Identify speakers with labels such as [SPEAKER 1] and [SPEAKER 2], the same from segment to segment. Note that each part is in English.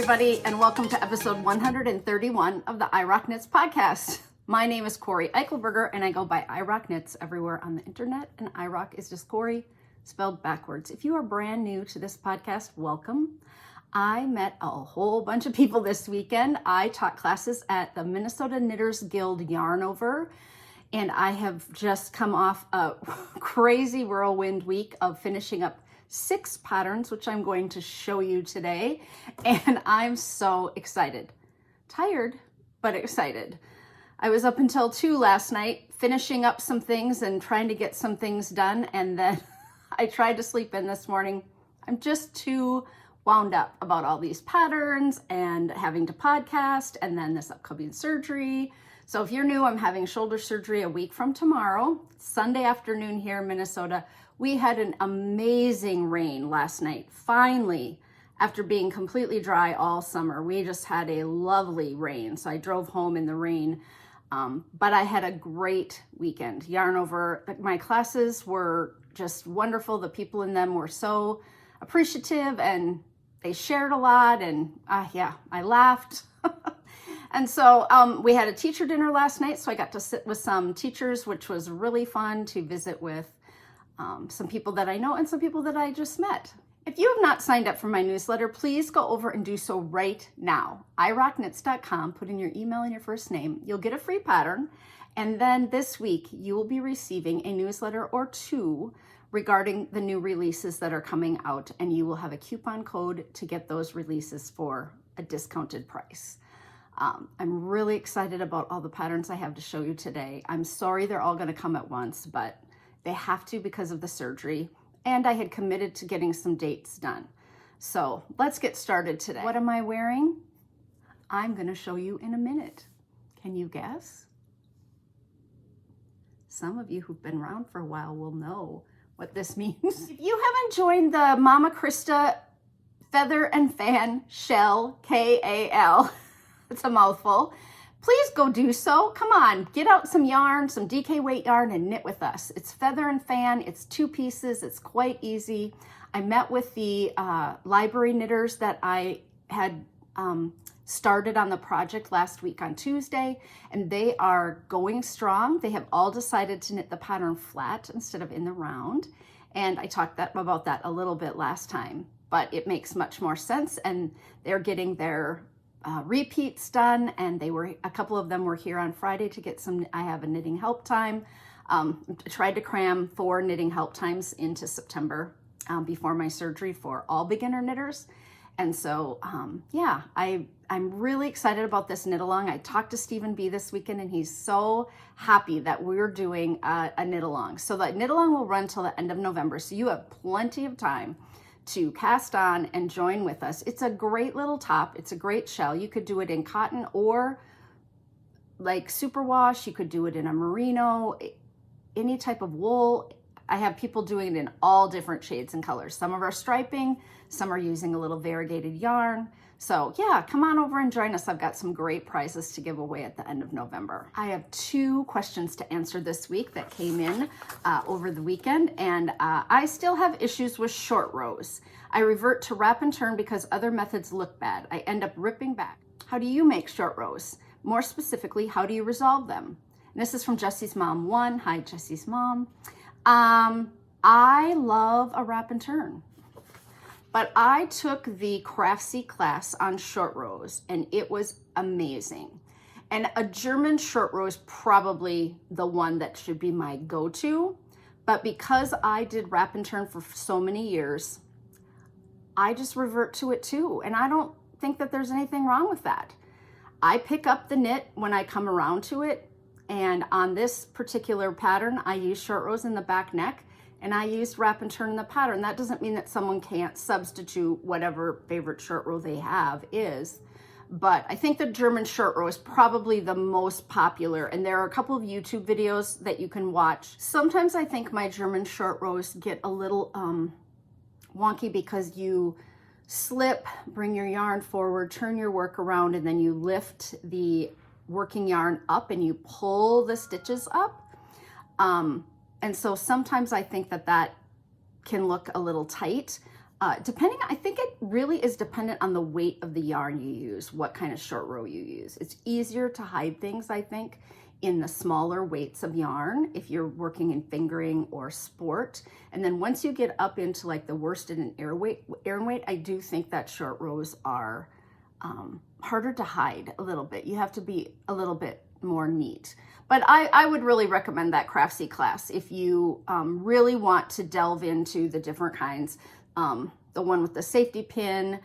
[SPEAKER 1] everybody, and welcome to episode 131 of the IROCKNITTERS podcast. My name is Cori Eichelberger, and I go by IROCKNITTERS everywhere on the internet, and IROC is just Cori, spelled backwards. If you are brand new to this podcast, welcome. I met a whole bunch of people this weekend. I taught classes at the Minnesota Knitters Guild Yarn Over, and I have just come off a crazy whirlwind week of finishing up 6 patterns, which I'm going to show you today, and I'm so excited. Tired, but excited. I was up until 2 last night, finishing up some things and trying to get some things done, and then I tried to sleep in this morning. I'm just too wound up about all these patterns and having to podcast, and then this upcoming surgery. So if you're new, I'm having shoulder surgery a week from tomorrow, Sunday afternoon here in Minnesota. We had an amazing rain last night. Finally, after being completely dry all summer, we just had a lovely rain. So I drove home in the rain, but I had a great weekend. Yarn Over, my classes were just wonderful. The people in them were so appreciative, and they shared a lot, and I laughed. And so we had a teacher dinner last night, so I got to sit with some teachers, which was really fun to visit with some people that I know and some people that I just met. If you have not signed up for my newsletter, please go over and do so right now. iRockKnits.com, put in your email and your first name. You'll get a free pattern. And then this week, you will be receiving a newsletter or 2 regarding the new releases that are coming out. And you will have a coupon code to get those releases for a discounted price. I'm really excited about all the patterns I have to show you today. I'm sorry they're all going to come at once, but they have to because of the surgery, and I had committed to getting some dates done. So let's get started today. What am I wearing? I'm going to show you in a minute. Can you guess? Some of you who've been around for a while will know what this means. If you haven't joined the Mama Krista Feather and Fan Shell, KAL, it's a mouthful, please go do so. Come on, get out some yarn, some DK weight yarn, and knit with us. It's feather and fan, it's 2 pieces, it's quite easy. I met with the library knitters that I had started on the project last week on Tuesday, and they are going strong. They have all decided to knit the pattern flat instead of in the round, and I talked about that a little bit last time, but it makes much more sense, and they're getting their repeats done, and a couple of them were here on Friday to get some. I have a knitting help time. I tried to cram 4 knitting help times into September before my surgery for all beginner knitters. And so, I'm really excited about this knit along. I talked to Stephen B this weekend, and he's so happy that we're doing a knit along. So that knit along will run till the end of November. So you have plenty of time to cast on and join with us. It's a great little top. It's a great shell. You could do it in cotton or like superwash. You could do it in a merino, any type of wool. I have people doing it in all different shades and colors. Some of our striping, some are using a little variegated yarn. So yeah, come on over and join us. I've got some great prizes to give away at the end of November. I have 2 questions to answer this week that came in over the weekend, and I still have issues with short rows. I revert to wrap and turn because other methods look bad. I end up ripping back. How do you make short rows? More specifically, how do you resolve them? And this is from Jessie's Mom 1. Hi, Jessie's Mom. I love a wrap and turn. But I took the Craftsy class on short rows, and it was amazing. And a German short row is probably the one that should be my go-to. But because I did wrap and turn for so many years, I just revert to it too. And I don't think that there's anything wrong with that. I pick up the knit when I come around to it. And on this particular pattern, I use short rows in the back neck, and I used wrap and turn in the pattern. That doesn't mean that someone can't substitute whatever favorite short row they have is, but I think the German short row is probably the most popular, and there are a couple of YouTube videos that you can watch. Sometimes I think my German short rows get a little wonky because you slip, bring your yarn forward, turn your work around, and then you lift the working yarn up and you pull the stitches up. And so sometimes I think that can look a little tight. Depending, I think it really is dependent on the weight of the yarn you use, what kind of short row you use. It's easier to hide things, I think, in the smaller weights of yarn if you're working in fingering or sport. And then once you get up into like the worsted and air weight, I do think that short rows are harder to hide a little bit. You have to be a little bit more neat. But I would really recommend that Craftsy class if you really want to delve into the different kinds. The one with the safety pin,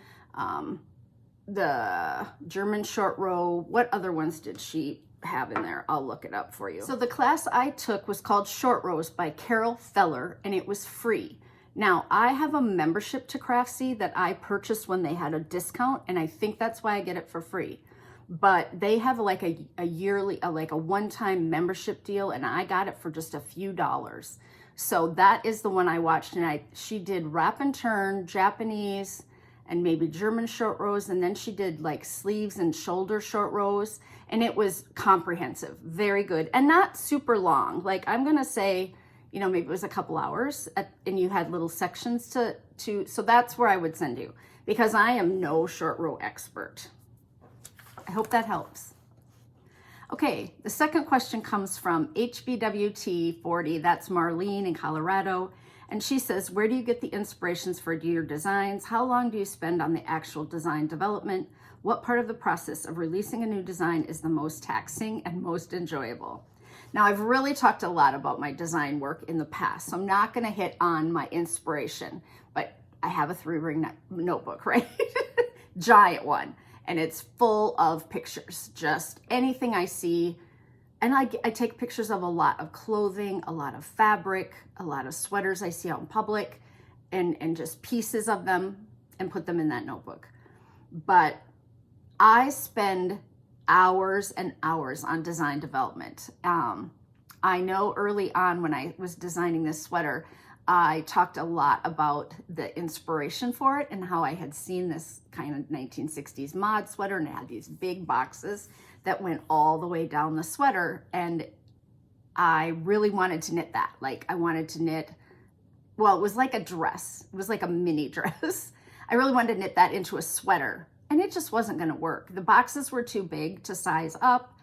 [SPEAKER 1] the German short row. What other ones did she have in there? I'll look it up for you. So the class I took was called Short Rows by Carol Feller, and it was free. Now, I have a membership to Craftsy that I purchased when they had a discount, and I think that's why I get it for free. But they have like a yearly, like a one-time membership deal, and I got it for just a few dollars. So that is the one I watched, and she did wrap and turn, Japanese, and maybe German short rows, and then she did like sleeves and shoulder short rows, and it was comprehensive, very good, and not super long. Like I'm gonna say, you know, maybe it was a couple hours, and you had little sections to, so that's where I would send you, because I am no short row expert. I hope that helps. Okay, the second question comes from HBWT40, that's Marlene in Colorado, and she says, where do you get the inspirations for your designs? How long do you spend on the actual design development? What part of the process of releasing a new design is the most taxing and most enjoyable? Now, I've really talked a lot about my design work in the past, so I'm not gonna hit on my inspiration, but I have a 3-ring notebook, right? Giant one. And it's full of pictures, just anything I see. And I take pictures of a lot of clothing, a lot of fabric, a lot of sweaters I see out in public, and just pieces of them and put them in that notebook. But I spend hours and hours on design development. I know early on when I was designing this sweater, I talked a lot about the inspiration for it and how I had seen this kind of 1960s mod sweater, and it had these big boxes that went all the way down the sweater, and I really wanted to knit that. Like I wanted to knit, well, it was like a dress. It was like a mini dress. I really wanted to knit that into a sweater, and it just wasn't gonna work. The boxes were too big to size up,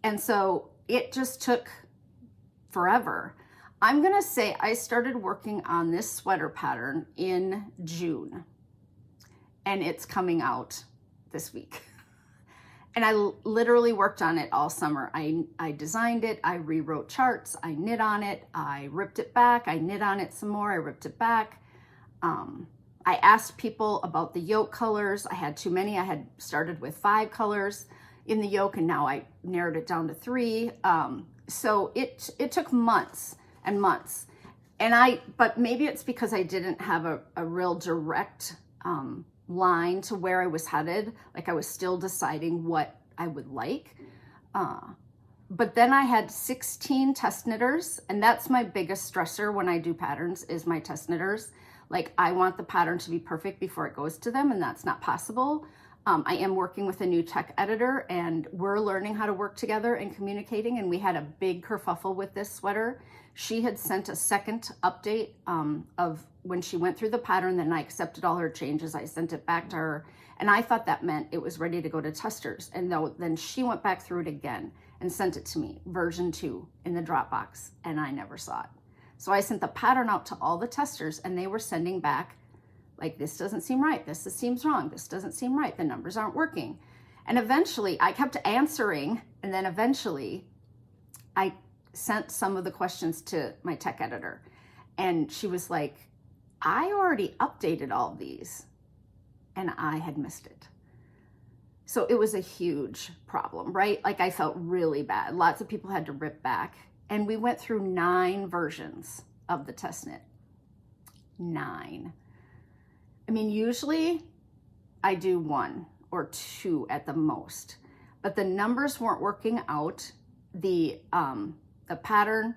[SPEAKER 1] and so it just took forever. I'm gonna say I started working on this sweater pattern in June, and it's coming out this week. And I literally worked on it all summer. I designed it, I rewrote charts, I knit on it, I ripped it back, I knit on it some more, I ripped it back. I asked people about the yoke colors. I had too many. I had started with 5 colors in the yoke, and now I narrowed it down to 3. So it took months and months. But maybe it's because I didn't have a real direct line to where I was headed. Like I was still deciding what I would like. But then I had 16 test knitters, and that's my biggest stressor when I do patterns is my test knitters. Like I want the pattern to be perfect before it goes to them, and that's not possible. I am working with a new tech editor, and we're learning how to work together and communicating, and we had a big kerfuffle with this sweater. She had sent a second update of when she went through the pattern, then I accepted all her changes. I sent it back to her, and I thought that meant it was ready to go to testers. And then she went back through it again and sent it to me, version 2 in the Dropbox, and I never saw it. So I sent the pattern out to all the testers, and they were sending back like, this doesn't seem right, this seems wrong, this doesn't seem right, the numbers aren't working. And eventually I kept answering, and then eventually I sent some of the questions to my tech editor, and she was like, I already updated all these, and I had missed it. So it was a huge problem, right? Like I felt really bad. Lots of people had to rip back, and we went through 9 versions of the test knit. 9. I mean, usually I do 1 or 2 at the most, but the numbers weren't working out. The pattern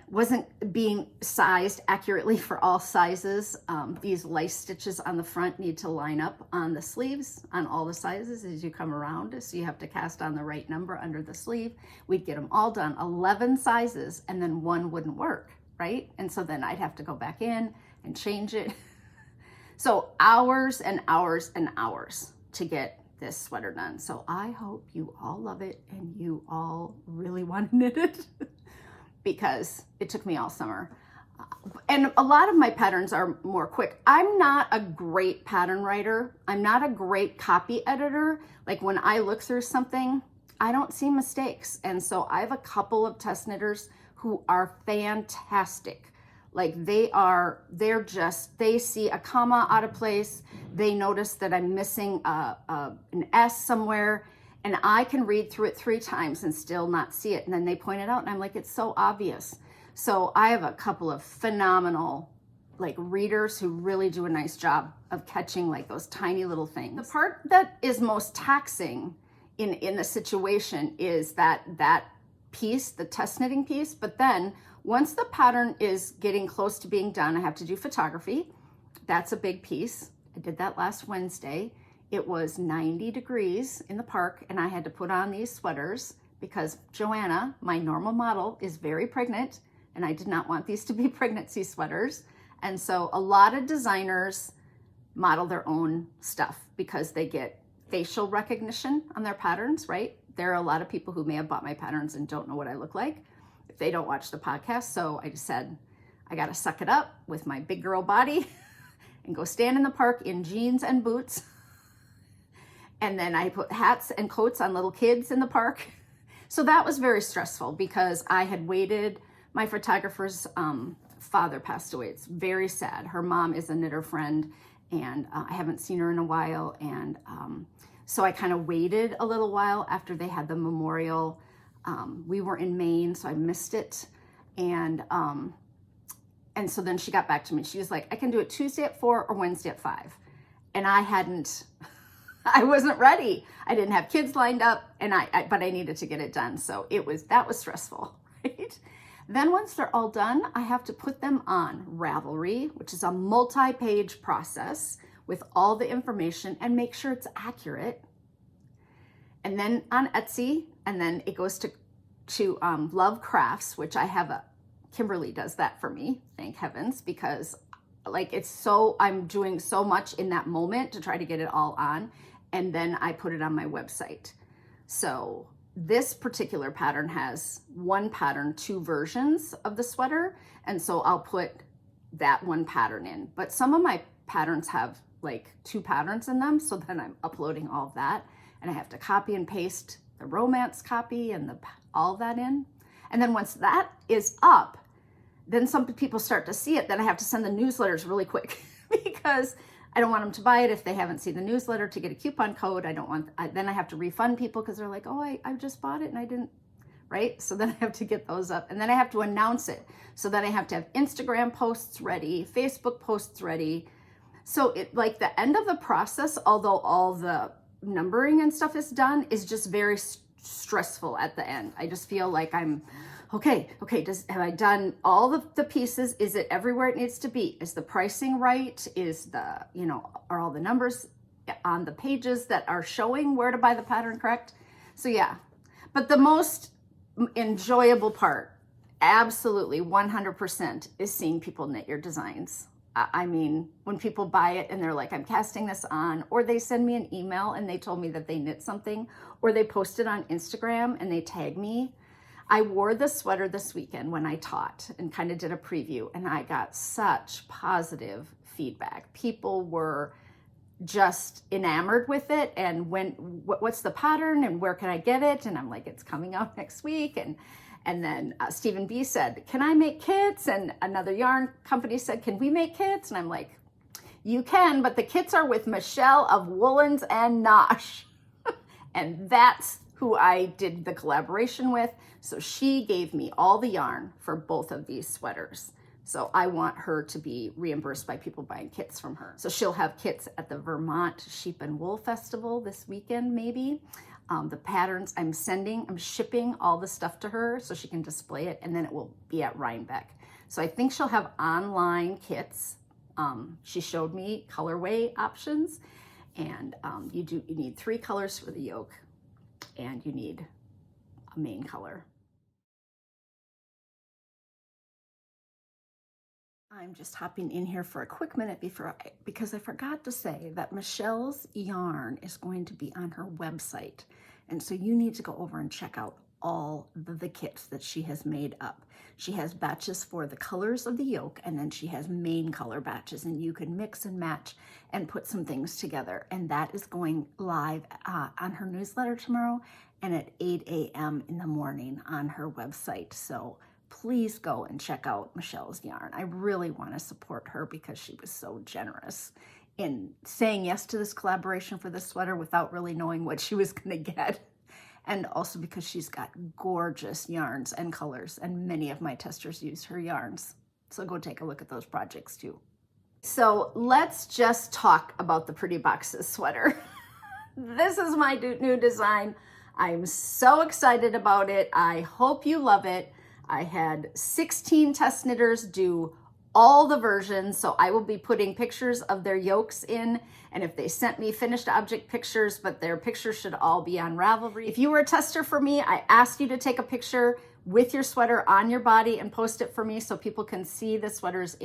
[SPEAKER 1] wasn't being sized accurately for all sizes. These lace stitches on the front need to line up on the sleeves on all the sizes as you come around. So you have to cast on the right number under the sleeve. We'd get them all done, 11 sizes, and then 1 wouldn't work, right? And so then I'd have to go back in and change it. So hours and hours and hours to get this sweater done. So I hope you all love it and you all really want to knit it because it took me all summer. And a lot of my patterns are more quick. I'm not a great pattern writer. I'm not a great copy editor. Like when I look through something, I don't see mistakes. And so I have a couple of test knitters who are fantastic. Like they see a comma out of place. They notice that I'm missing an S somewhere, and I can read through it 3 times and still not see it. And then they point it out and I'm like, it's so obvious. So I have a couple of phenomenal like readers who really do a nice job of catching like those tiny little things. The part that is most taxing in the situation is that piece, the test knitting piece. But then once the pattern is getting close to being done, I have to do photography. That's a big piece. I did that last Wednesday. It was 90 degrees in the park and I had to put on these sweaters because Joanna, my normal model, is very pregnant and I did not want these to be pregnancy sweaters. And so a lot of designers model their own stuff because they get facial recognition on their patterns, right? There are a lot of people who may have bought my patterns and don't know what I look like if they don't watch the podcast. So I just said, I got to suck it up with my big girl body and go stand in the park in jeans and boots. And then I put hats and coats on little kids in the park. So that was very stressful because I had waited. My photographer's father passed away. It's very sad. Her mom is a knitter friend and I haven't seen her in a while. And so I kind of waited a little while after they had the memorial. We were in Maine, so I missed it. And so then she got back to me. She was like, I can do it Tuesday at 4 or Wednesday at 5. And I wasn't ready. I didn't have kids lined up but I needed to get it done. So that was stressful, right? Then once they're all done, I have to put them on Ravelry, which is a multi-page process with all the information and make sure it's accurate. And then on Etsy, and then it goes to Love Crafts, which I have Kimberly does that for me, thank heavens, because like I'm doing so much in that moment to try to get it all on, and then I put it on my website. So this particular pattern has one pattern, 2 versions of the sweater, and so I'll put that one pattern in. But some of my patterns have like 2 patterns in them, so then I'm uploading all of that, and I have to copy and paste the romance copy and all of that in. And then once that is up, then some people start to see it. Then I have to send the newsletters really quick because I don't want them to buy it if they haven't seen the newsletter to get a coupon code. Then I have to refund people because they're like, oh, I just bought it and I didn't, right? So then I have to get those up and then I have to announce it. So then I have to have Instagram posts ready, Facebook posts ready. So like the end of the process, although all the numbering and stuff is done, is just very stressful at the end. I just feel like I'm okay, have I done all the pieces? Is it everywhere it needs to be? Is the pricing right? Are all the numbers on the pages that are showing where to buy the pattern correct? So yeah, but the most enjoyable part, absolutely 100%, is seeing people knit your designs. I mean, when people buy it and they're like, I'm casting this on, or they send me an email and they told me that they knit something, or they post it on Instagram and they tag me. I wore the sweater this weekend when I taught and kind of did a preview, and I got such positive feedback. People were just enamored with it and what's the pattern and where can I get it? And I'm like, it's coming out next week. And then Stephen B said, can I make kits? And another yarn company said, can we make kits? And I'm like, you can, but the kits are with Michelle of Woolens and Nosh. And that's who I did the collaboration with. So she gave me all the yarn for both of these sweaters. So I want her to be reimbursed by people buying kits from her. So she'll have kits at the Vermont Sheep and Wool Festival this weekend, maybe. The patterns I'm shipping all the stuff to her so she can display it, and then it will be at Rhinebeck. So I think she'll have online kits. She showed me colorway options, and you need 3 colors for the yoke, and you need a main color. I'm just hopping in here for a quick minute because I forgot to say that Michelle's yarn is going to be on her website. And so you need to go over and check out all the kits that she has made up. She has batches for the colors of the yoke, and then she has main color batches, and you can mix and match and put some things together. And that is going live on her newsletter tomorrow and at 8 a.m. in the morning on her website. So please go and check out Michelle's yarn. I really want to support her because she was so generous in saying yes to this collaboration for this sweater without really knowing what she was going to get. And also because she's got gorgeous yarns and colors, and many of my testers use her yarns. So go take a look at those projects too. So let's just talk about the Pretty Boxes sweater. This is my new design. I'm so excited about it. I hope you love it. I had 16 test knitters do all the versions, so I will be putting pictures of their yokes in, and if they sent me finished object pictures, but their pictures should all be on Ravelry. If you were a tester for me, I asked you to take a picture with your sweater on your body and post it for me so people can see the sweaters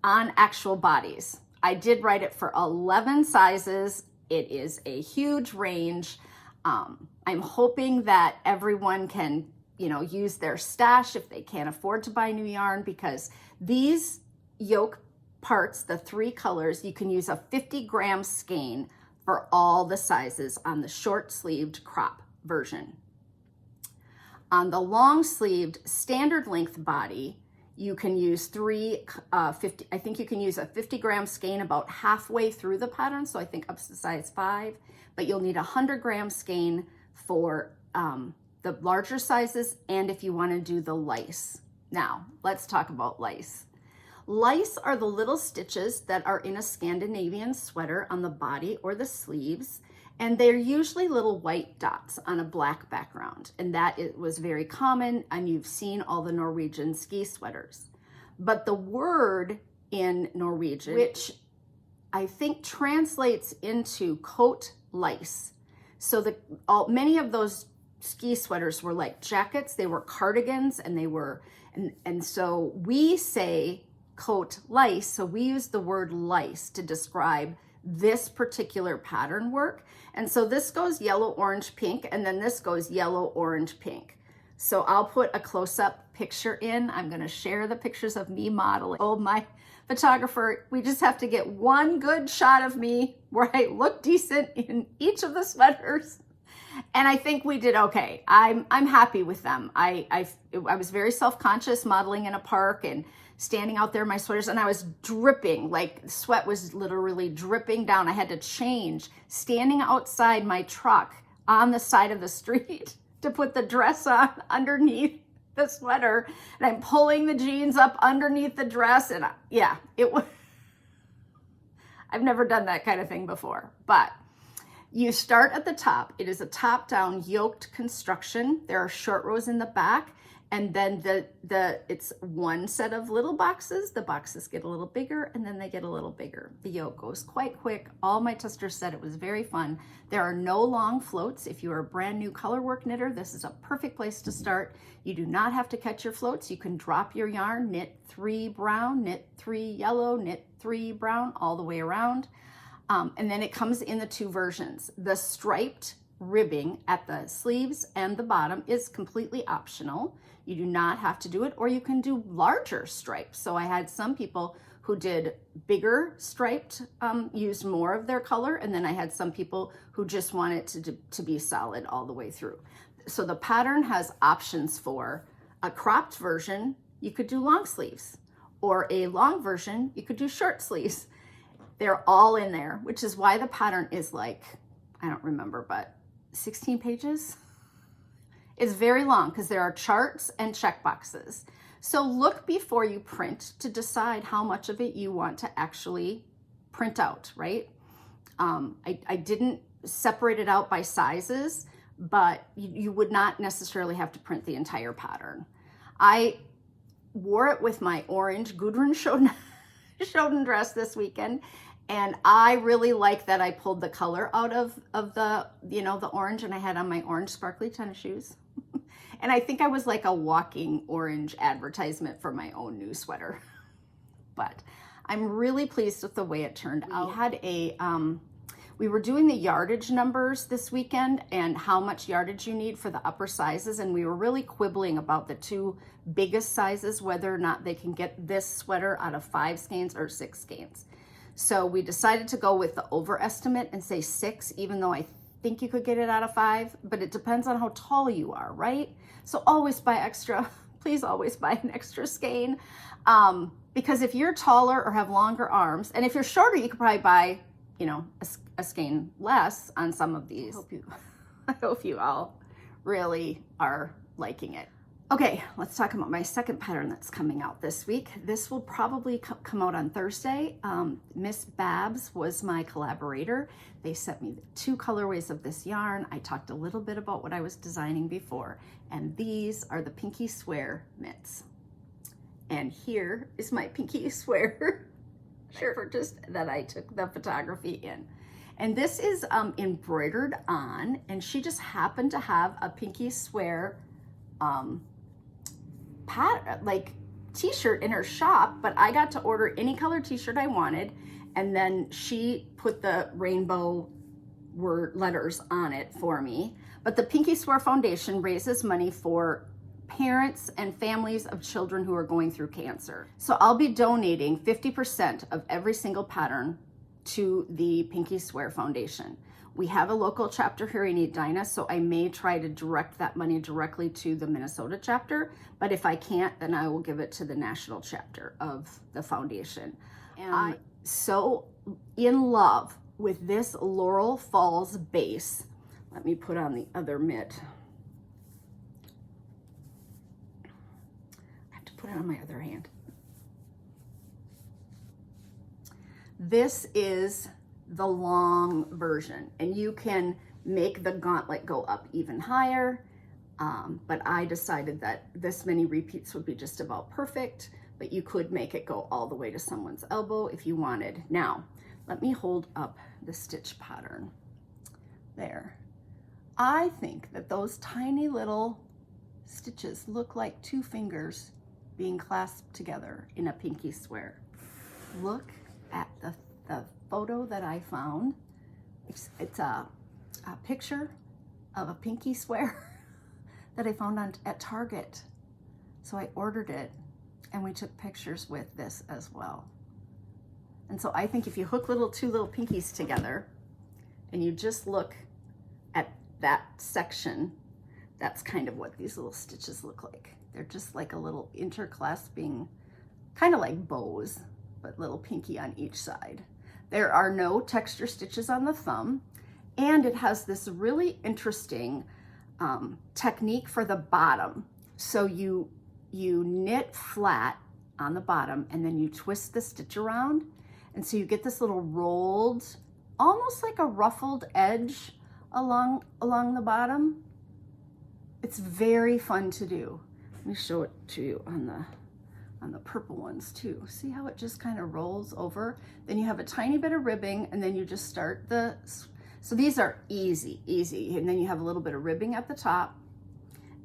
[SPEAKER 1] on actual bodies. I did write it for 11 sizes. It is a huge range. I'm hoping that everyone can use their stash if they can't afford to buy new yarn, because these yoke parts, the 3 colors, you can use a 50-gram skein for all the sizes on the short-sleeved crop version. On the long-sleeved standard length body, you can use I think you can use a 50-gram skein about halfway through the pattern, so I think up to size 5, but you'll need a 100-gram skein for the larger sizes, and if you want to do the lice. Now, let's talk about lice. Lice are the little stitches that are in a Scandinavian sweater on the body or the sleeves, and they're usually little white dots on a black background, and was very common, and you've seen all the Norwegian ski sweaters. But the word in Norwegian, which I think translates into coat lice, so many of those ski sweaters were like jackets, they were cardigans, and they were, and so we say coat lice, so we use the word lice to describe this particular pattern work. And so this goes yellow, orange, pink, and then this goes yellow, orange, pink. So I'll put a close-up picture in. I'm going to share the pictures of me modeling. Oh, my photographer, we just have to get one good shot of me where I look decent in each of the sweaters. And I think we did okay. I'm happy with them. I was very self-conscious modeling in a park and standing out there in my sweaters, and I was dripping, like sweat was literally dripping down. I had to change standing outside my truck on the side of the street to put the dress on underneath the sweater, and I'm pulling the jeans up underneath the dress, and yeah, it was, I've never done that kind of thing before, but you start at the top. It is a top-down yoked construction. There are short rows in the back, and then it's one set of little boxes. The boxes get a little bigger, and then they get a little bigger. The yoke goes quite quick. All my testers said it was very fun. There are no long floats. If you are a brand new colorwork knitter, this is a perfect place to start. You do not have to catch your floats. You can drop your yarn, knit 3 brown, knit 3 yellow, knit 3 brown, all the way around. And then it comes in the 2 versions. The striped ribbing at the sleeves and the bottom is completely optional. You do not have to do it, or you can do larger stripes. So I had some people who did bigger striped, used more of their color, and then I had some people who just wanted to be solid all the way through. So the pattern has options for a cropped version, you could do long sleeves, or a long version, you could do short sleeves. They're all in there, which is why the pattern is like, I don't remember, but 16 pages? It's very long because there are charts and check boxes. So look before you print to decide how much of it you want to actually print out, right? I didn't separate it out by sizes, but you would not necessarily have to print the entire pattern. I wore it with my orange Gudrun Schoden dress this weekend, and I really like that I pulled the color out of the, the orange, and I had on my orange sparkly tennis shoes. And I think I was like a walking orange advertisement for my own new sweater. but I'm really pleased with the way it turned out. We had we were doing the yardage numbers this weekend and how much yardage you need for the upper sizes, and we were really quibbling about the two biggest sizes, whether or not they can get this sweater out of 5 skeins or 6 skeins. So we decided to go with the overestimate and say 6, even though I think you could get it out of 5, but it depends on how tall you are, right? So always buy extra, please always buy an extra skein. Because if you're taller or have longer arms, and if you're shorter, you could probably buy, you know, a skein less on some of these. I hope you all really are liking it. Okay, let's talk about my second pattern that's coming out this week. This will probably come out on Thursday. Miss Babs was my collaborator. They sent me 2 colorways of this yarn. I talked a little bit about what I was designing before, and these are the Pinky Swear mitts. And here is my Pinky Swear shirt that I took the photography in. And this is embroidered on, and she just happened to have a Pinky Swear t-shirt in her shop, but I got to order any color t-shirt I wanted, and then she put the rainbow word letters on it for me. But the Pinky Swear Foundation raises money for parents and families of children who are going through cancer. So I'll be donating 50% of every single pattern to the Pinky Swear Foundation. We have a local chapter here in Edina, so I may try to direct that money directly to the Minnesota chapter, but if I can't, then I will give it to the national chapter of the foundation. And I'm so in love with this Laurel Falls base. Let me put on the other mitt. I have to put it on my other hand. This is the long version, and you can make the gauntlet go up even higher, but I decided that this many repeats would be just about perfect, but you could make it go all the way to someone's elbow if you wanted. Now, let me hold up the stitch pattern. There. I think that those tiny little stitches look like 2 fingers being clasped together in a Pinky Swear. Look at the photo that I found. It's a picture of a Pinky Swear that I found at Target. So I ordered it, and we took pictures with this as well. And so I think if you hook 2 little pinkies together and you just look at that section, that's kind of what these little stitches look like. They're just like a little interclasping, kind of like bows, but little pinky on each side. There are no texture stitches on the thumb, and it has this really interesting technique for the bottom. So you knit flat on the bottom, and then you twist the stitch around, and so you get this little rolled, almost like a ruffled edge along the bottom. It's very fun to do. Let me show it to you on the purple ones too. See how it just kind of rolls over? Then you have a tiny bit of ribbing, and then you just start so these are easy. And then you have a little bit of ribbing at the top,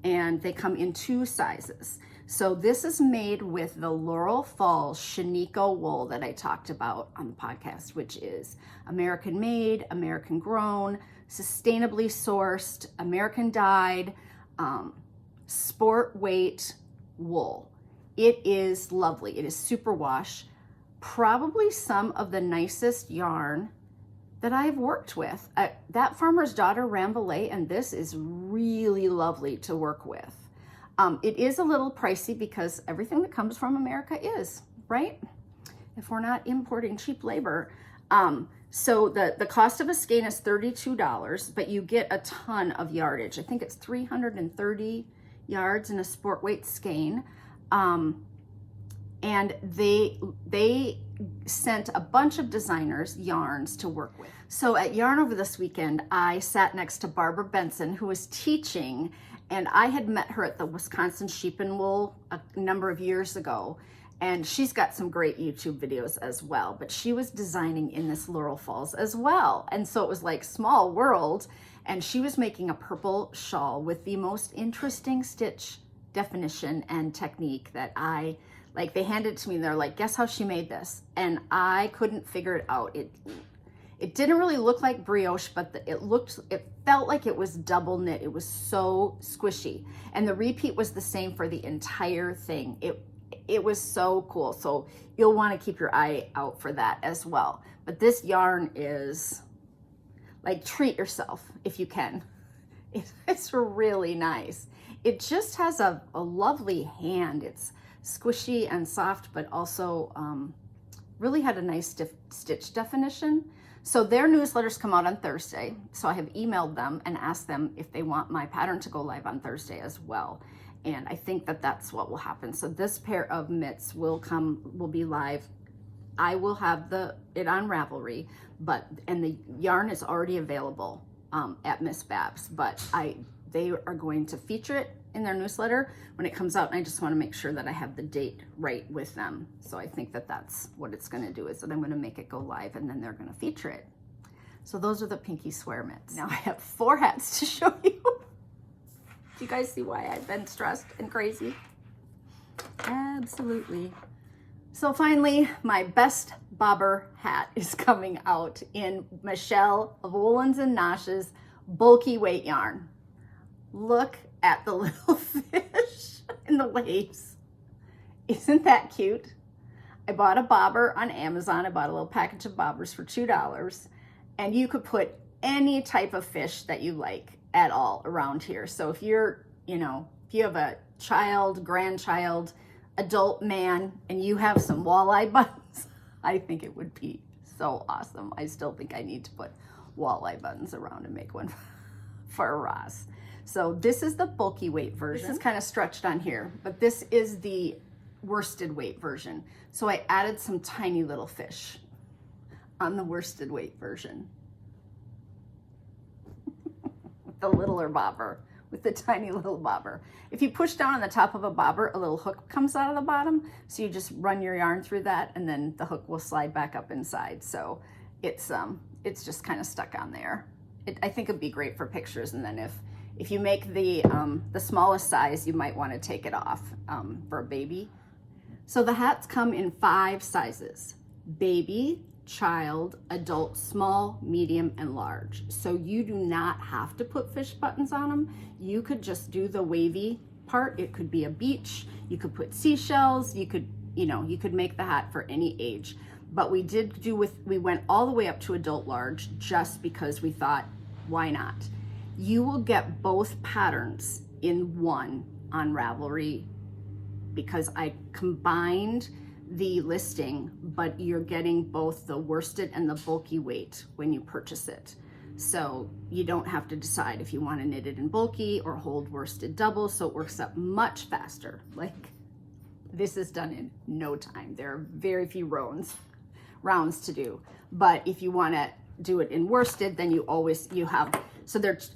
[SPEAKER 1] and they come in 2 sizes. So this is made with the Laurel Falls Shiniko wool that I talked about on the podcast, which is American made, American grown, sustainably sourced, American dyed, sport weight wool. It is lovely. It is superwash. Probably some of the nicest yarn that I've worked with. That Farmer's Daughter Rambouillet, and this is really lovely to work with. It is a little pricey because everything that comes from America is, right? If we're not importing cheap labor. So the cost of a skein is $32, but you get a ton of yardage. I think it's 330 yards in a sport weight skein. And they sent a bunch of designers yarns to work with. So at Yarn Over this weekend, I sat next to Barbara Benson, who was teaching, and I had met her at the Wisconsin Sheep and Wool a number of years ago, and she's got some great YouTube videos as well, but she was designing in this Laurel Falls as well. And so it was like small world, and she was making a purple shawl with the most interesting stitch definition and technique that I Like they handed it to me and they're like, guess how she made this? And I couldn't figure it out. It didn't really look like brioche, but it felt like it was double knit. It was so squishy. And the repeat was the same for the entire thing. It was so cool. So you'll want to keep your eye out for that as well. But this yarn is like, treat yourself if you can. It's really nice. It just has a lovely hand. It's squishy and soft, but also really had a nice stitch definition. So their newsletters come out on Thursday. So I have emailed them and asked them if they want my pattern to go live on Thursday as well. And I think that that's what will happen. So this pair of mitts will be live. I will have it on Ravelry, and the yarn is already available at Miss Babs, but they are going to feature it in their newsletter when it comes out, and I just want to make sure that I have the date right with them. So I think that that's what it's going to do, is that I'm going to make it go live and then they're going to feature it. So those are the Pinky Swear mitts. Now I have 4 hats to show you. Do you guys see why I've been stressed and crazy? Absolutely. So finally, my best bobber hat is coming out in Michelle of Woolens and Nosh's bulky weight yarn. Look at the little fish in the waves. Isn't that cute? I bought a bobber on Amazon. I bought a little package of bobbers for $2, and you could put any type of fish that you like at all around here. So if you're, if you have a child, grandchild, adult man, and you have some walleye buttons, I think it would be so awesome. I still think I need to put walleye buttons around and make one for Ross. So this is the bulky weight version. This is kind of stretched on here, but this is the worsted weight version. So I added some tiny little fish on the worsted weight version. With the littler bobber, with the tiny little bobber. If you push down on the top of a bobber, a little hook comes out of the bottom. So you just run your yarn through that, and then the hook will slide back up inside. So it's just kind of stuck on there. I think it'd be great for pictures, and then if you make the smallest size, you might want to take it off for a baby. So the hats come in 5 sizes: baby, child, adult, small, medium, and large. So you do not have to put fish buttons on them. You could just do the wavy part. It could be a beach. You could put seashells. You could make the hat for any age. But we went all the way up to adult large just because we thought, why not? You will get both patterns in one on Ravelry because I combined the listing, but you're getting both the worsted and the bulky weight when you purchase it. So you don't have to decide if you want to knit it in bulky or hold worsted double, so it works up much faster. Like, this is done in no time. There are very few rounds to do. But if you want to do it in worsted, then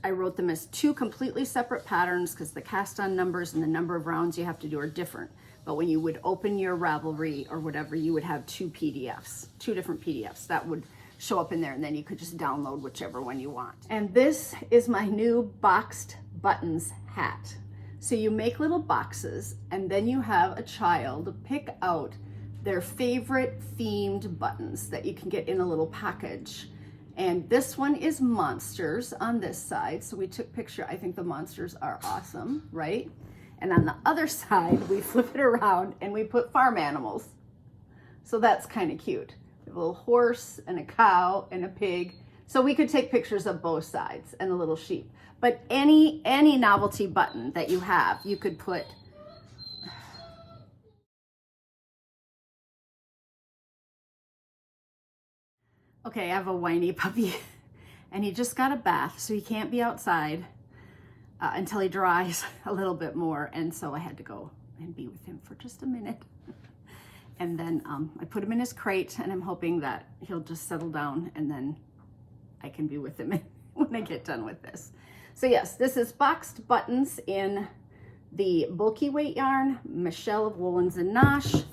[SPEAKER 1] I wrote them as 2 completely separate patterns because the cast on numbers and the number of rounds you have to do are different. But when you would open your Ravelry or whatever, you would have 2 different PDFs that would show up in there, and then you could just download whichever one you want. And this is my new boxed buttons hat. So you make little boxes, and then you have a child pick out their favorite themed buttons that you can get in a little package. And this one is monsters on this side. So we took picture. I think the monsters are awesome, right? And on the other side, we flip it around and we put farm animals. So that's kind of cute. We have a little horse and a cow and a pig. So we could take pictures of both sides and a little sheep. But any novelty button that you have, you could put. Okay, I have a whiny puppy and he just got a bath, so he can't be outside until he dries a little bit more. And so I had to go and be with him for just a minute. And then I put him in his crate, and I'm hoping that he'll just settle down, and then I can be with him when I get done with this. So yes, this is boxed buttons in the bulky weight yarn, Michelle of Woolens and Nosh.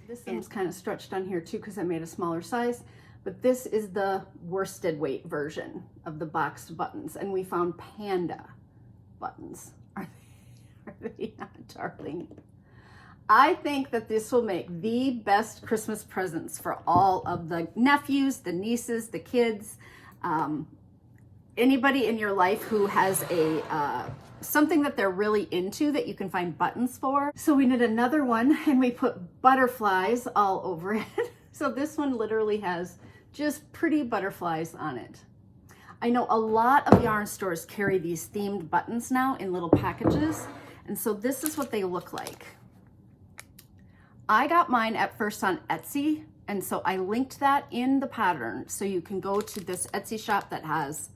[SPEAKER 1] This one's kind of stretched on here too because I made a smaller size. But this is the worsted weight version of the boxed buttons, and we found panda buttons. Are they not, darling? I think that this will make the best Christmas presents for all of the nephews, the nieces, the kids, anybody in your life who has a something that they're really into that you can find buttons for. So we did another one and we put butterflies all over it. So this one literally has just pretty butterflies on it. I know a lot of yarn stores carry these themed buttons now in little packages. And so this is what they look like. I got mine at first on Etsy. And so I linked that in the pattern. So you can go to this Etsy shop that has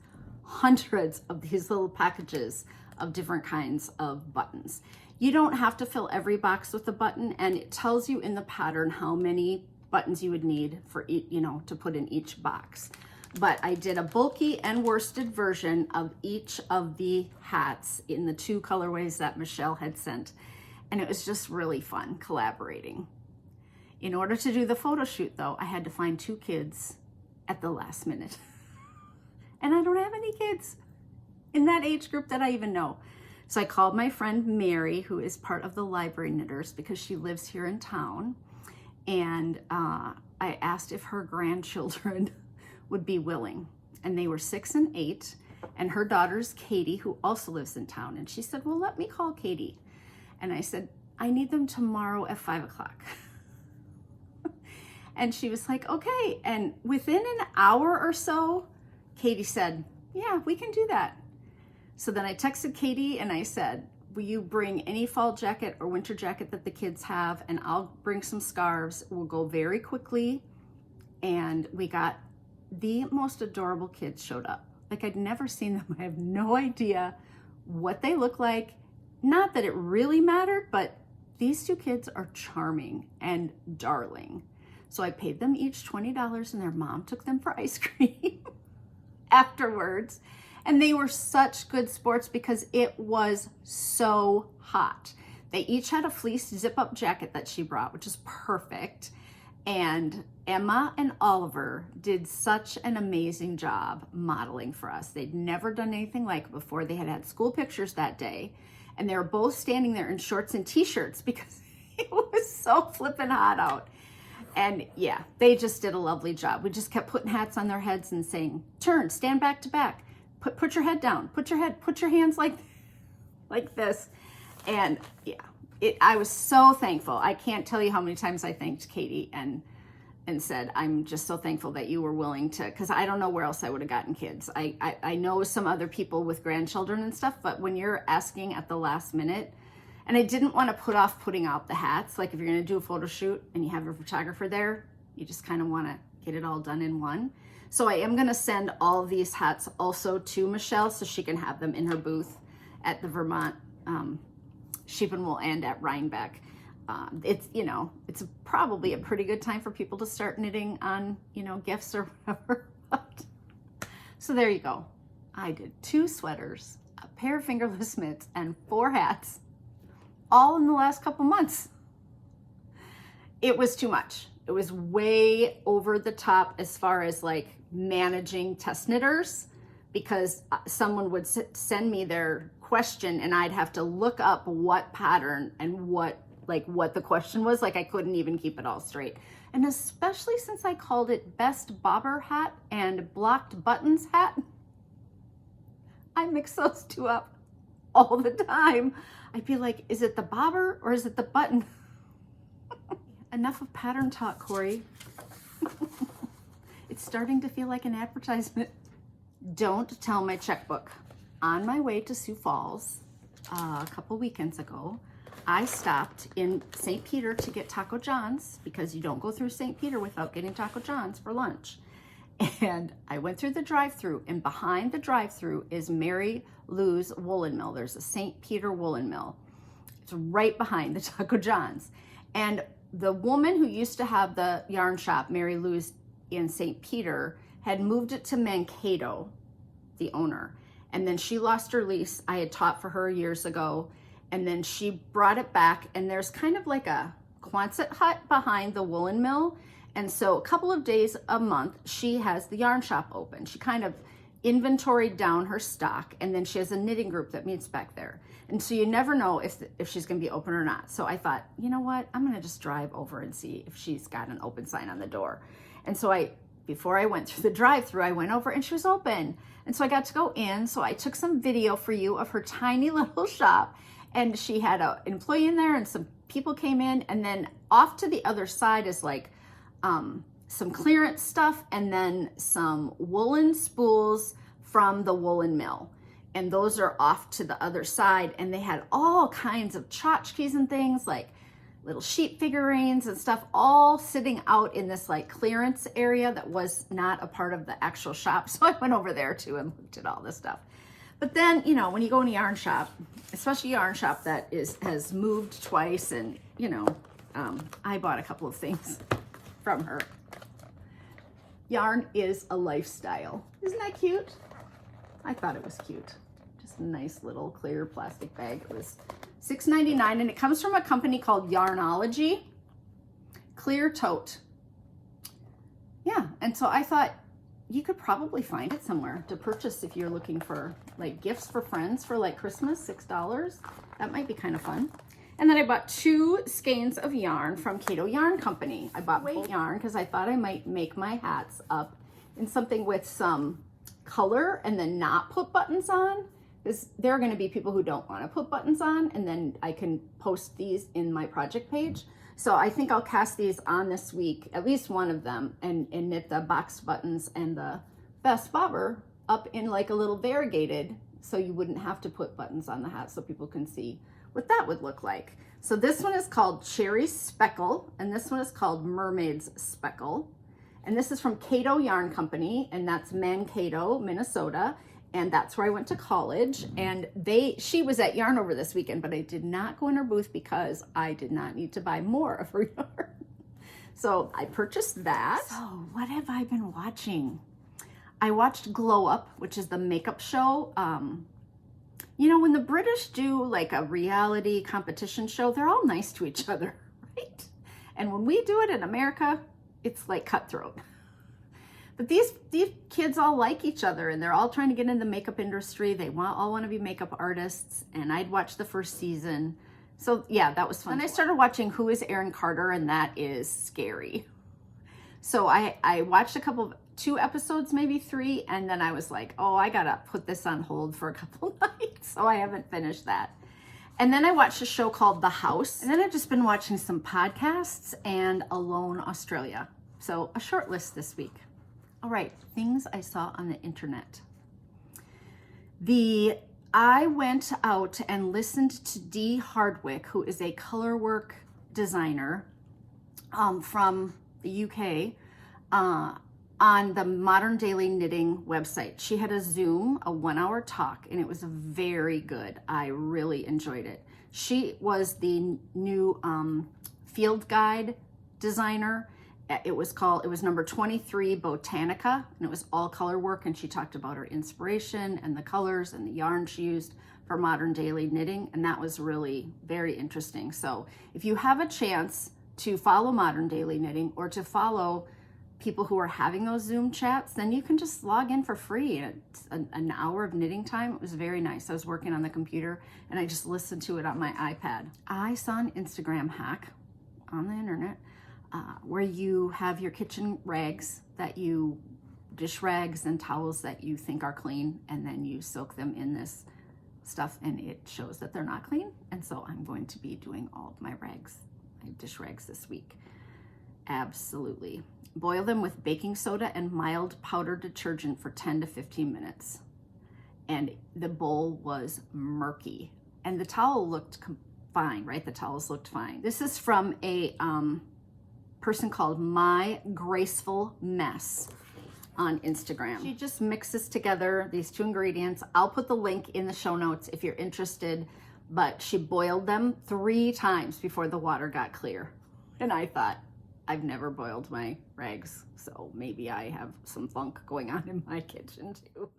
[SPEAKER 1] hundreds of these little packages of different kinds of buttons. You don't have to fill every box with a button, and it tells you in the pattern how many buttons you would need for each, to put in each box. But I did a bulky and worsted version of each of the hats in the 2 colorways that Michelle had sent. And it was just really fun collaborating. In order to do the photo shoot though, I had to find 2 kids at the last minute. And I don't have any kids in that age group that I even know. So I called my friend Mary, who is part of the Library Knitters because she lives here in town. And I asked if her grandchildren would be willing. And they were 6 and 8. And her daughter's Katie, who also lives in town. And she said, well, let me call Katie. And I said, I need them tomorrow at 5 o'clock. And she was like, okay. And within an hour or so, Katie said, yeah, we can do that. So then I texted Katie and I said, will you bring any fall jacket or winter jacket that the kids have? And I'll bring some scarves. We'll go very quickly. And we got the most adorable kids showed up. Like I'd never seen them. I have no idea what they look like. Not that it really mattered, but these 2 kids are charming and darling. So I paid them each $20 and their mom took them for ice cream afterwards. And they were such good sports because it was so hot. They each had a fleece zip-up jacket that she brought, which is perfect. And Emma and Oliver did such an amazing job modeling for us. They'd never done anything like it before. They had had school pictures that day. And they were both standing there in shorts and t-shirts because it was so flippin' hot out. And yeah, they just did a lovely job. We just kept putting hats on their heads and saying, turn, stand back to back. Put your head down, put your hands like this. And yeah, I was so thankful. I can't tell you how many times I thanked Katie and said, I'm just so thankful that you were willing to, because I don't know where else I would have gotten kids. I know some other people with grandchildren and stuff, but when you're asking at the last minute, and I didn't want to put off putting out the hats. Like if you're going to do a photo shoot and you have a photographer there, you just kind of want to get it all done in one. So I am going to send all of these hats also to Michelle so she can have them in her booth at the Vermont Sheep and Wool and at Rhinebeck. It's probably a pretty good time for people to start knitting on, gifts or whatever. So there you go. I did 2 sweaters, a pair of fingerless mitts, and 4 hats, all in the last couple months. It was too much. It was way over the top as far as like managing test knitters, because someone would send me their question and I'd have to look up what pattern and what the question was. Like I couldn't even keep it all straight. And especially since I called it best bobber hat and blocked buttons hat, I mix those 2 up all the time. I'd be like, is it the bobber or is it the button? Enough of pattern talk, Cori. It's starting to feel like an advertisement. Don't tell my checkbook. On my way to Sioux Falls a couple weekends ago, I stopped in St. Peter to get Taco John's, because you don't go through St. Peter without getting Taco John's for lunch. And I went through the drive-thru, and behind the drive-thru is Mary Lou's Woolen Mill. There's a St. Peter Woolen Mill. It's right behind the Taco John's. And the woman who used to have the yarn shop, Mary Lou's in St. Peter, had moved it to Mankato, the owner. And then she lost her lease. I had taught for her years ago. And then she brought it back, and there's kind of like a Quonset hut behind the woolen mill. And so a couple of days a month, she has the yarn shop open. She kind of inventoried down her stock, and then she has a knitting group that meets back there. And so you never know if she's going to be open or not. So I thought, you know what? I'm going to just drive over and see if she's got an open sign on the door. And so before I went through the drive-through, I went over and she was open. And so I got to go in. So I took some video for you of her tiny little shop, and she had an employee in there and some people came in, and then off to the other side is like some clearance stuff, and then some woolen spools from the woolen mill. And those are off to the other side, and they had all kinds of tchotchkes and things like little sheep figurines and stuff all sitting out in this like clearance area that was not a part of the actual shop. So I went over there too and looked at all this stuff. But then, you know, when you go in a yarn shop, especially a yarn shop that has moved twice, and you know, I bought a couple of things from her. Yarn is a lifestyle. Isn't that cute? I thought it was cute. Just a nice little clear plastic bag. It was $6.99, and it comes from a company called Yarnology. Clear tote. Yeah, and so I thought you could probably find it somewhere to purchase if you're looking for like gifts for friends for like Christmas, $6. That might be kind of fun. And then I bought 2 skeins of yarn from Cato Yarn Company. I bought weight yarn because I thought I might make my hats up in something with some color and then not put buttons on, because there are going to be people who don't want to put buttons on, and then I can post these in my project page. So I think I'll cast these on this week, at least one of them, and knit the box buttons and the best bobber up in like a little variegated, so you wouldn't have to put buttons on the hat, so people can see what that would look like. So this one is called Cherry Speckle, and this one is called Mermaid's Speckle. And this is from Cato Yarn Company, and that's Mankato, Minnesota. And that's where I went to college. And she was at Yarn Over this weekend, but I did not go in her booth because I did not need to buy more of her yarn. So I purchased that. So what have I been watching? I watched Glow Up, which is the makeup show. You know, when the British do like a reality competition show, they're all nice to each other, right? And when we do it in America, it's like cutthroat. But these kids all like each other, and they're all trying to get in the makeup industry. They all want to be makeup artists, and I'd watched the first season. So yeah, that was fun. Then I started watching Who is Erin Carter, and that is scary. So I watched 2 episodes, maybe 3, and then I was like, oh, I gotta put this on hold for a couple nights. So I haven't finished that. And then I watched a show called The House. And then I've just been watching some podcasts and Alone Australia. So a short list this week. All right, things I saw on the internet. I went out and listened to Dee Hardwick, who is a colorwork designer from the UK, on the Modern Daily Knitting website. She had a Zoom, a 1-hour talk, and it was very good. I really enjoyed it. She was the new field guide designer. It was number 23 Botanica, and it was all color work, and she talked about her inspiration and the colors and the yarn she used for Modern Daily Knitting, and that was really very interesting. So if you have a chance to follow Modern Daily Knitting or to follow people who are having those Zoom chats, then you can just log in for free. It's an hour of knitting time. It was very nice. I was working on the computer and I just listened to it on my iPad. I saw an Instagram hack on the internet where you have your kitchen rags dish rags and towels that you think are clean, and then you soak them in this stuff and it shows that they're not clean. And so I'm going to be doing all of my dish rags this week. Absolutely. Boil them with baking soda and mild powder detergent for 10 to 15 minutes. And the bowl was murky. And the towel looked fine, right? The towels looked fine. This is from a person called My Graceful Mess on Instagram. She just mixes together these 2 ingredients. I'll put the link in the show notes if you're interested. But she boiled them 3 times before the water got clear. And I thought, I've never boiled my rags, so maybe I have some funk going on in my kitchen too.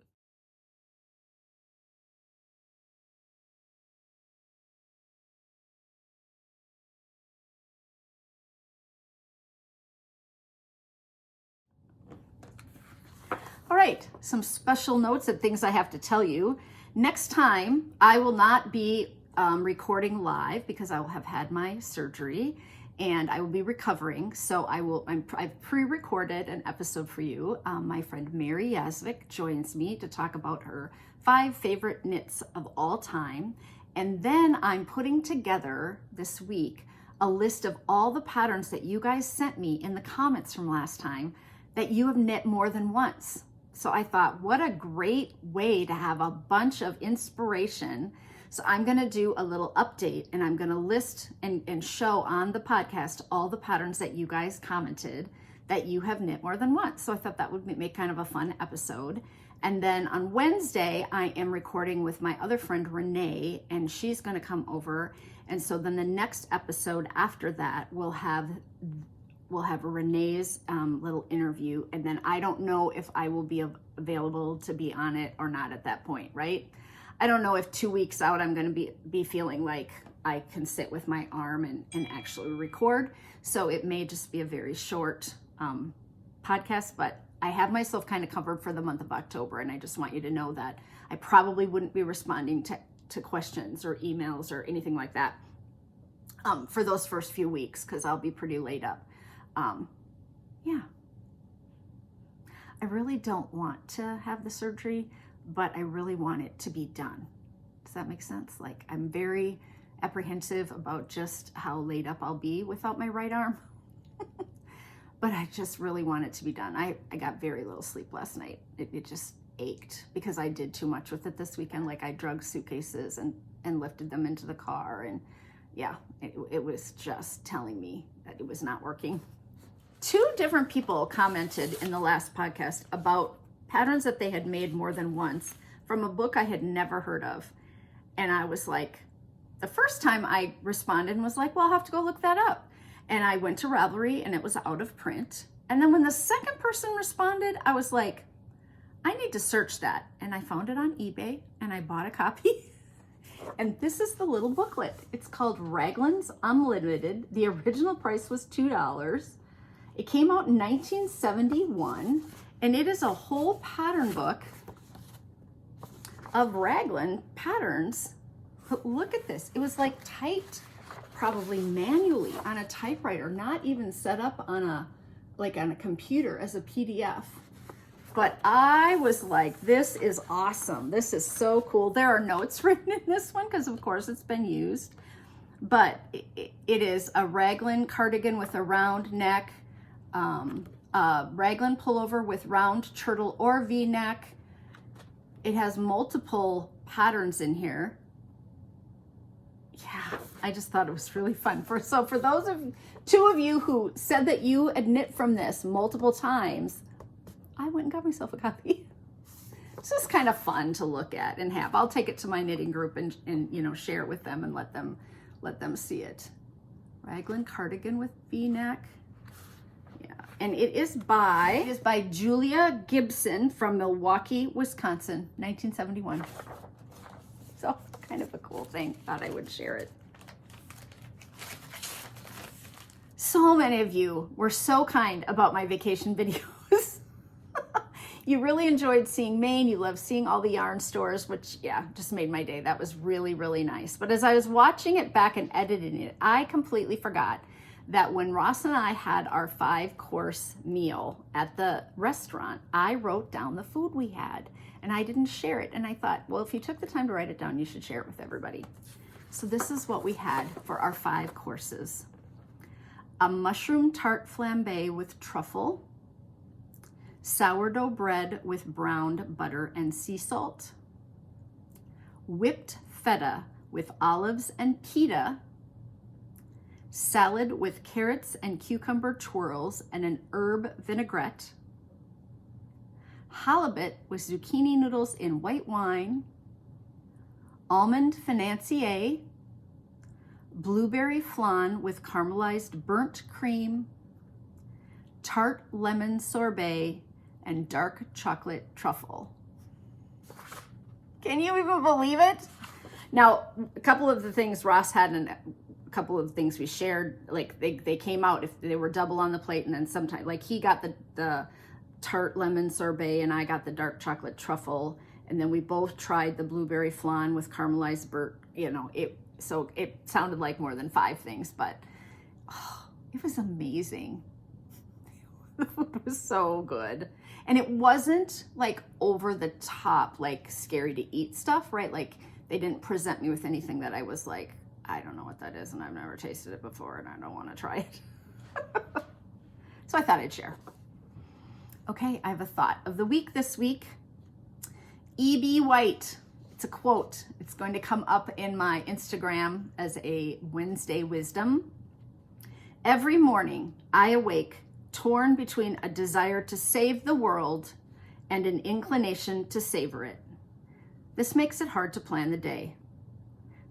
[SPEAKER 1] All right, some special notes and things I have to tell you. Next time, I will not be recording live because I will have had my surgery and I will be recovering. So I've pre-recorded an episode for you. My friend Mary Yazvik joins me to talk about her 5 favorite knits of all time. And then I'm putting together this week a list of all the patterns that you guys sent me in the comments from last time that you have knit more than once. So I thought, what a great way to have a bunch of inspiration. So I'm gonna do a little update and I'm gonna list and show on the podcast all the patterns that you guys commented that you have knit more than once. So I thought that would make kind of a fun episode. And then on Wednesday, I am recording with my other friend Renee, and she's gonna come over. And so then the next episode after that, we'll have Renee's little interview, and then I don't know if I will be available to be on it or not at that point, right? I don't know if 2 weeks out I'm going to be feeling like I can sit with my arm and actually record. So it may just be a very short podcast, but I have myself kind of covered for the month of October, and I just want you to know that I probably wouldn't be responding to questions or emails or anything like that for those first few weeks because I'll be pretty laid up. Yeah, I really don't want to have the surgery, but I really want it to be done. Does that make sense? Like, I'm very apprehensive about just how laid up I'll be without my right arm, but I just really want it to be done. I got very little sleep last night. It just ached because I did too much with it this weekend. Like, I drug suitcases and lifted them into the car, and yeah, it was just telling me that it was not working. 2 different people commented in the last podcast about patterns that they had made more than once from a book I had never heard of. And I was like, the first time I responded and was like, well, I'll have to go look that up. And I went to Ravelry and it was out of print. And then when the second person responded, I was like, I need to search that. And I found it on eBay and I bought a copy. And this is the little booklet. It's called Raglan's Unlimited. The original price was $2. It came out in 1971, and it is a whole pattern book of raglan patterns. But look at this. It was like typed probably manually on a typewriter, not even set up on a computer as a PDF. But I was like, this is awesome. This is so cool. There are notes written in this one because of course it's been used. But it is a raglan cardigan with a round neck, a raglan pullover with round turtle or V-neck. It has multiple patterns in here. Yeah, I just thought it was really fun. So for those of 2 of you who said that you had knit from this multiple times, I went and got myself a copy. It's just kind of fun to look at and have. I'll take it to my knitting group and share it with them and let them see it. Raglan cardigan with V-neck. And it is by Julia Gibson from Milwaukee, Wisconsin, 1971. So kind of a cool thing. Thought I would share it. So many of you were so kind about my vacation videos. You really enjoyed seeing Maine. You loved seeing all the yarn stores, which, yeah, just made my day. That was really, really nice. But as I was watching it back and editing it, I completely forgot that when Ross and I had our 5-course meal at the restaurant, I wrote down the food we had and I didn't share it. And I thought, well, if you took the time to write it down, you should share it with everybody. So this is what we had for our 5 courses. A mushroom tart flambe with truffle, sourdough bread with browned butter and sea salt, whipped feta with olives and pita, salad with carrots and cucumber twirls and an herb vinaigrette, halibut with zucchini noodles in white wine, almond financier, blueberry flan with caramelized burnt cream, tart lemon sorbet, and dark chocolate truffle. Can you even believe it? Now, a couple of the things Ross had and a couple of things we shared, like they came out if they were double on the plate, and then sometimes, like he got the tart lemon sorbet, and I got the dark chocolate truffle. And then we both tried the blueberry flan with caramelized burt. You know, so it sounded like more than 5 things, but oh, it was amazing. The food was so good. And it wasn't like over the top, like scary to eat stuff, right? Like they didn't present me with anything that I was like, I don't know what that is and I've never tasted it before and I don't want to try it. So I thought I'd share. Okay, I have a thought of the week this week. E.B. White. It's a quote. It's going to come up in my Instagram as a Wednesday wisdom. Every morning I awake torn between a desire to save the world and an inclination to savor it. This makes it hard to plan the day.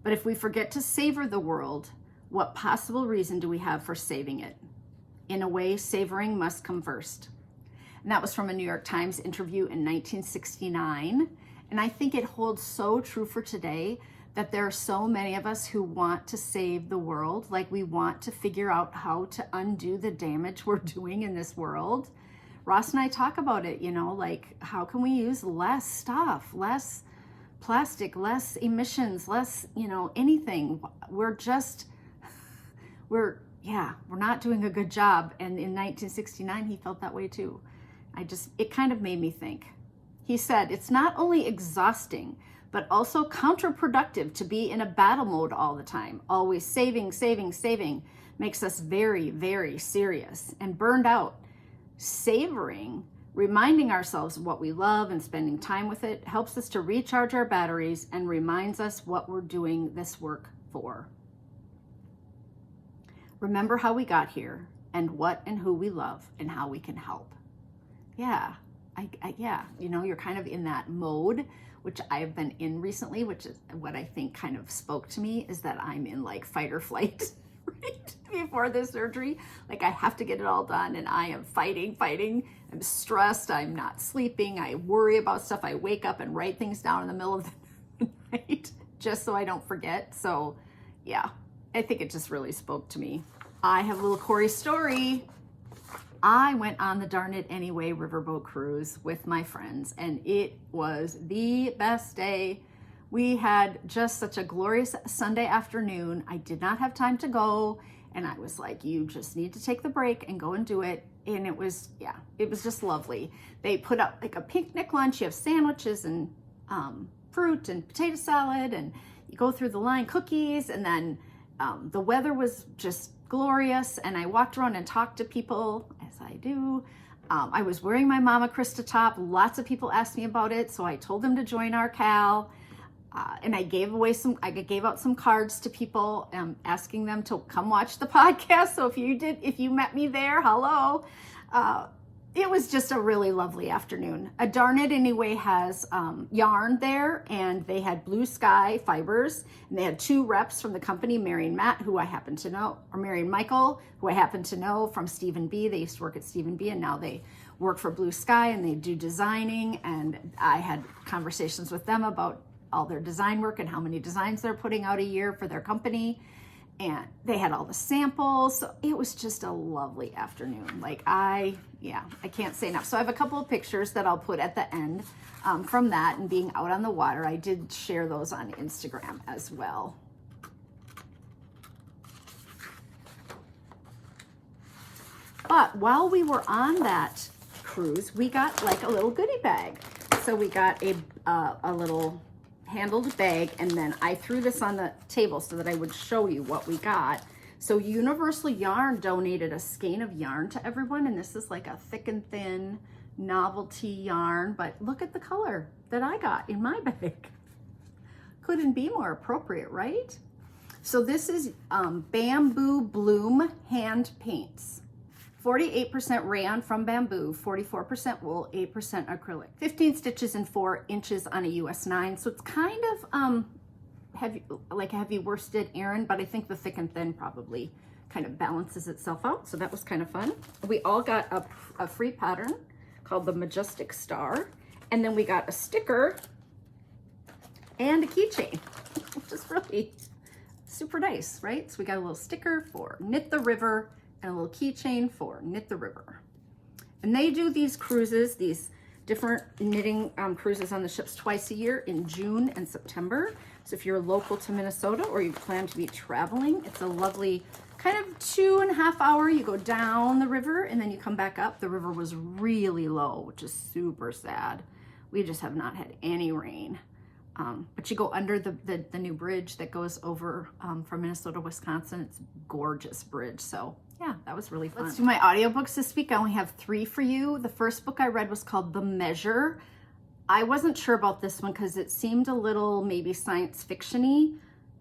[SPEAKER 1] But if we forget to savor the world, what possible reason do we have for saving it? In a way, savoring must come first. And that was from a New York Times interview in 1969. And I think it holds so true for today that there are so many of us who want to save the world. Like we want to figure out how to undo the damage we're doing in this world. Ross and I talk about it, you know, like how can we use less stuff, less plastic, less emissions, less, you know, anything. We're not doing a good job. And in 1969, he felt that way too. It kind of made me think. He said, it's not only exhausting, but also counterproductive to be in a battle mode all the time. Always saving makes us very, very serious and burned out. Savoring, reminding ourselves of what we love and spending time with it, helps us to recharge our batteries and reminds us what we're doing this work for. Remember how we got here and what and who we love and how we can help. Yeah, you know, you're kind of in that mode, which I've been in recently, which is what I think kind of spoke to me, is that I'm in like fight or flight right before this surgery. Like I have to get it all done and I am fighting. I'm stressed. I'm not sleeping. I worry about stuff. I wake up and write things down in the middle of the night just so I don't forget. So yeah, I think it just really spoke to me. I have a little Cori story. I went on the Darn It Anyway Riverboat cruise with my friends and it was the best day. We had just such a glorious Sunday afternoon. I did not have time to go and I was like, you just need to take the break and go and do it. And it was just lovely. They put up like a picnic lunch. You have sandwiches and fruit and potato salad and you go through the line, cookies, and then the weather was just glorious. And I walked around and talked to people, as I do. I was wearing my Mama Krista top. Lots of people asked me about it. So I told them to join our KAL. And I gave out some cards to people, asking them to come watch the podcast. So if you met me there, hello. It was just a really lovely afternoon. A Darn It Anyway has yarn there, and they had Blue Sky fibers, and they had 2 reps from the company, Mary and Matt, who I happen to know, or Mary and Michael, who I happen to know from Stephen B. They used to work at Stephen B. and now they work for Blue Sky and they do designing. And I had conversations with them about all their design work and how many designs they're putting out a year for their company. And they had all the samples. So it was just a lovely afternoon. Like I can't say enough. So I have a couple of pictures that I'll put at the end from that and being out on the water. I did share those on Instagram as well. But while we were on that cruise, we got like a little goodie bag. So we got a little handled bag, and then I threw this on the table so that I would show you what we got. So Universal Yarn donated a skein of yarn to everyone, and this is like a thick and thin novelty yarn, but look at the color that I got in my bag. Couldn't be more appropriate, right? So this is Bamboo Bloom hand paints. 48% rayon from bamboo, 44% wool, 8% acrylic. 15 stitches and 4 inches on a US 9. So it's kind of heavy worsted Aran, but I think the thick and thin probably kind of balances itself out. So that was kind of fun. We all got a free pattern called the Majestic Star. And then we got a sticker and a keychain, which is really super nice, right? So we got a little sticker for Knit the River and a little keychain for Knit the River. And they do these cruises, these different knitting cruises on the ships twice a year in June and September. So if you're local to Minnesota or you plan to be traveling, it's a lovely kind of 2.5 hour, you go down the river and then you come back up. The river was really low, which is super sad. We just have not had any rain. But you go under the new bridge that goes over from Minnesota, Wisconsin. It's a gorgeous bridge. So yeah, that was really fun. Let's do my audiobooks this week. I only have 3 for you. The first book I read was called The Measure. I wasn't sure about this one because it seemed a little maybe science fiction-y.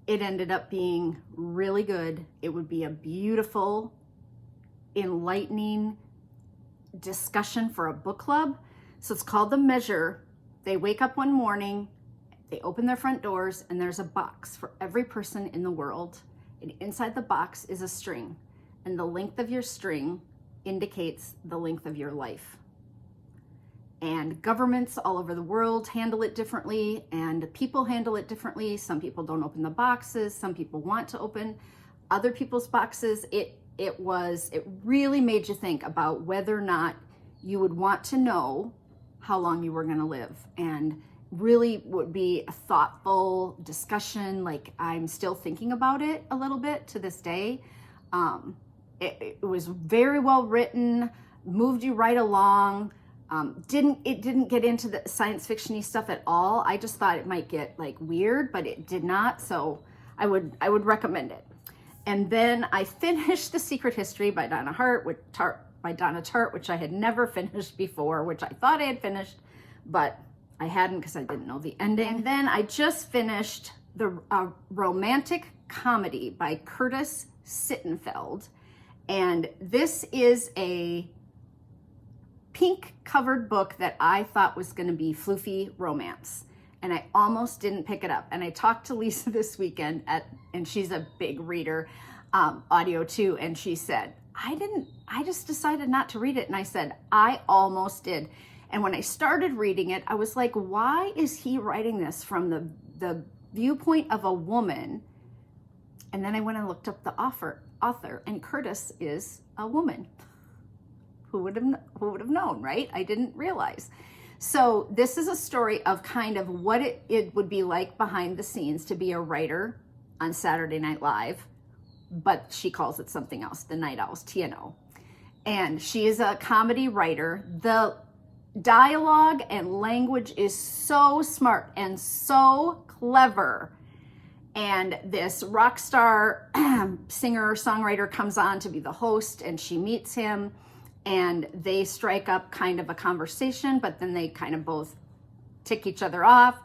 [SPEAKER 1] It ended up being really good. It would be a beautiful, enlightening discussion for a book club. So it's called The Measure. They wake up one morning, they open their front doors, and there's a box for every person in the world. And inside the box is a string. And the length of your string indicates the length of your life. And governments all over the world handle it differently, and people handle it differently. Some people don't open the boxes. Some people want to open other people's boxes. It really made you think about whether or not you would want to know how long you were going to live, and really would be a thoughtful discussion. Like, I'm still thinking about it a little bit to this day. It was very well written, moved you right along. It didn't get into the science fiction-y stuff at all. I just thought it might get like weird, but it did not. So I would recommend it. And then I finished The Secret History by Donna Tartt, which I had never finished before, which I thought I had finished, but I hadn't because I didn't know the ending. And then I just finished the romantic comedy by Curtis Sittenfeld. And this is a pink covered book that I thought was going to be floofy romance. And I almost didn't pick it up. And I talked to Lisa this weekend and she's a big reader, audio too. And she said, I just decided not to read it. And I said, I almost did. And when I started reading it, I was like, why is he writing this from the viewpoint of a woman? And then I went and looked up the author, and Curtis is a woman. Who would have known, right? I didn't realize. So this is a story of kind of what it would be like behind the scenes to be a writer on Saturday Night Live, but she calls it something else, the Night Owls, TNO. And she is a comedy writer. The dialogue and language is so smart and so clever. And this rock star singer songwriter comes on to be the host, and she meets him, and they strike up kind of a conversation, but then they kind of both tick each other off.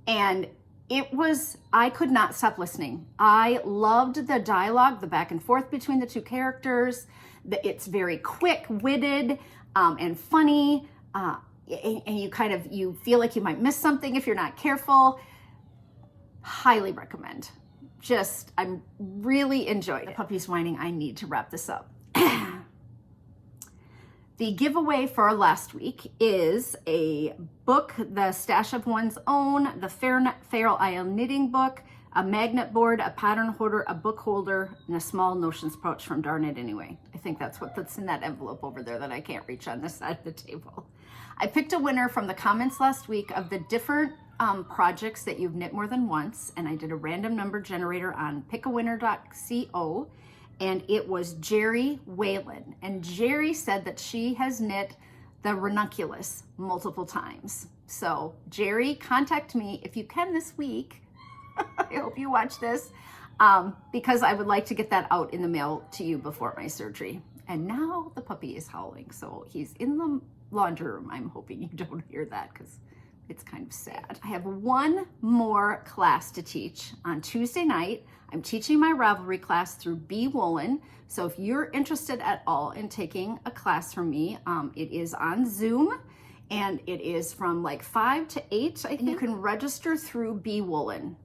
[SPEAKER 1] And I could not stop listening. I loved the dialogue, the back and forth between the two characters. It's very quick-witted and funny. And you feel like you might miss something if you're not careful. Highly recommend. I'm really enjoyed it. The puppy's whining. I need to wrap this up. The giveaway for last week is a book, The Stash of One's Own, the Feral Isle Knitting book, a magnet board, a pattern holder, a book holder, and a small notions pouch from Darn It Anyway. I think that's in that envelope over there that I can't reach on this side of the table. I picked a winner from the comments last week of the different projects that you've knit more than once, and I did a random number generator on pickawinner.co. And it was Jerry Whalen. And Jerry said that she has knit the ranunculus multiple times. So Jerry, contact me if you can this week. I hope you watch this, because I would like to get that out in the mail to you before my surgery. And now the puppy is howling, so he's in the laundry room. I'm hoping you don't hear that because it's kind of sad. I have one more class to teach on Tuesday night. I'm teaching my Ravelry class through B. Woolen. So if you're interested at all in taking a class from me, it is on Zoom, and it is from like 5 to 8. I think you can register through B. Woolen,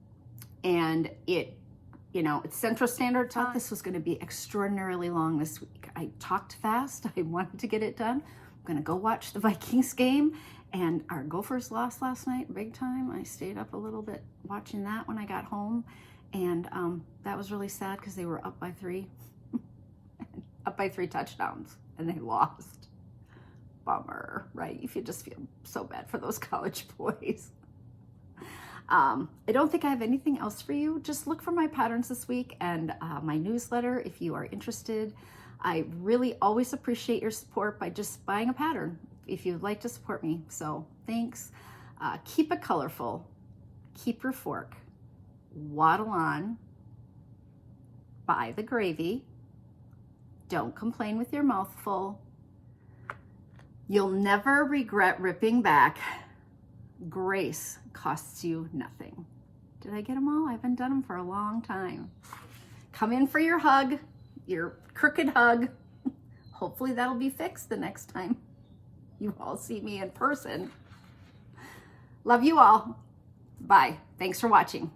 [SPEAKER 1] and it's Central Standard Time. I thought this was going to be extraordinarily long this week. I talked fast. I wanted to get it done. I'm going to go watch the Vikings game. And our Gophers lost last night, big time. I stayed up a little bit watching that when I got home. And that was really sad because they were up by 3 touchdowns, and they lost. bummer, right? If you just feel so bad for those college boys. I don't think I have anything else for you. Just look for my patterns this week and my newsletter if you are interested. I really always appreciate your support by just buying a pattern if you'd like to support me. So thanks. Keep it colorful. Keep your fork. Waddle on. Buy the gravy. Don't complain with your mouth full. You'll never regret ripping back. Grace costs you nothing. Did I get them all? I haven't done them for a long time. Come in for your hug, your crooked hug. Hopefully that'll be fixed the next time you all see me in person. Love you all. Bye. Thanks for watching.